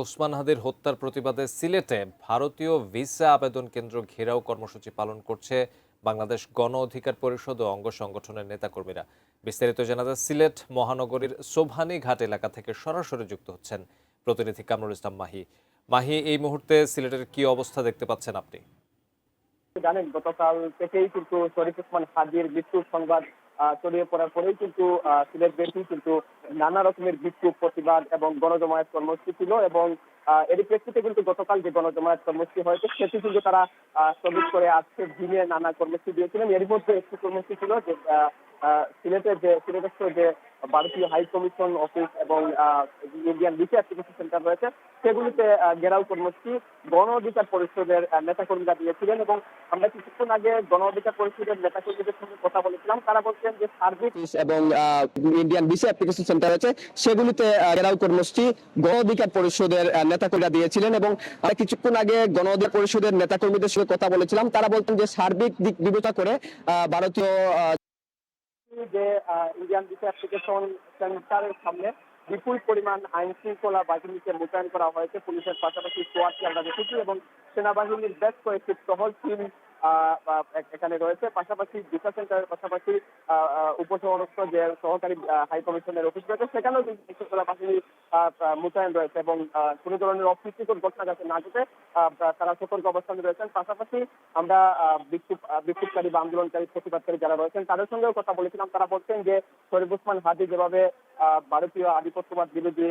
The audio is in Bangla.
ওসমান হাদির হত্যার প্রতিবাদে সিলেটে ভারতীয় ভিসা আবেদন কেন্দ্র ঘেরাও কর্মসূচি পালন করছে বাংলাদেশ গণ অধিকার পরিষদ ও অঙ্গ সংগঠনের নেতাকর্মীরা। বিস্তারিত জানাতে সিলেট মহানগরীর সোভানী ঘাট এলাকা থেকে সরাসরি যুক্ত হচ্ছেন প্রতিনিধি কামরুল ইসলাম মাহি। মাহি, এই মুহূর্তে সিলেটের কি অবস্থা দেখতে পাচ্ছেন আপনি? জানেন, গতকাল থেকেই কিন্তু শরীফ ওসমান হাদির মৃত্যুর সংবাদ ছড়িয়ে পড়ার পরেই কিন্তু সিলেটবাসী কিন্তু নানা রকমের বিক্ষোভ, প্রতিবাদ এবং গণজমায়েত কর্মসূচি ছিল। এবং এরই প্রেক্ষিতে কিন্তু গতকাল যে গণজমায়েত কর্মসূচি হয়েছে সেটি কিন্তু তারা স্থগিত করে আজকে দিনে নানা কর্মসূচি দিয়েছিলেন। এর মধ্যে একটি কর্মসূচি ছিল যে সিলেটের যে ভারতীয় হাই কমিশন অফিস এবং ইন্ডিয়ান ভিসা অ্যাপ্লিকেশন সেন্টার রয়েছে সেগুলিতে ঘেরাও কর্মসূচি গণ অধিকার পরিষদের নেতাকর্মীরা দিয়েছিলেন। এবং আমরা কিছুক্ষণ আগে গণ অধিকার পরিষদের নেতাকর্মীদের সঙ্গে কথা বলেছিলাম। তারা বলছেন যে সার্বিক এবং ইন্ডিয়ান ভিসা অ্যাপ্লিকেশন সেন্টার আছে সেগুলিতে ঘেরাও কর্মসূচি গণ অধিকার পরিষদের নেতাকর্মীরা দিয়েছিলেন। এবং কিছুক্ষণ আগে গণ অধিকার পরিষদের নেতাকর্মীদের সঙ্গে কথা বলেছিলাম। তারা বলতেন যে সার্বিক দিক বিবেচনা করে ভারতীয় যে ইন্ডিয়ান ভিসা অ্যাপ্লিকেশন সেন্টারের সামনে বিপুল পরিমাণ আইন শৃঙ্খলা বাহিনীকে মোতায়েন করা হয়েছে। পুলিশের পাশাপাশি সোয়াটকে আমরা দেখেছি এবং সেনাবাহিনীর বেশ কয়েকটি টহল টিম এখানে রয়েছে। পাশাপাশি ভিসা সেন্টারের পাশাপাশি উপশহরস্থ যে সহকারী হাই কমিশনের অফিস রয়েছে সেখানেও কিন্তু শৃঙ্খলা বাহিনী মোতায়েন রয়েছে। এবং কোনো ধরনের অপ্রীতিকর ঘটনা যাতে না ঘটে তারা সতর্ক অবস্থানে রয়েছেন। পাশাপাশি আমরা বিক্ষোভকারী বা আন্দোলনকারী প্রতিবাদকারী যারা রয়েছেন তাদের সঙ্গেও কথা বলেছিলাম। তারা বলছেন যে শরীফ ওসমান হাদি যেভাবে ভারতীয় আধিপত্যবাদ বিরোধী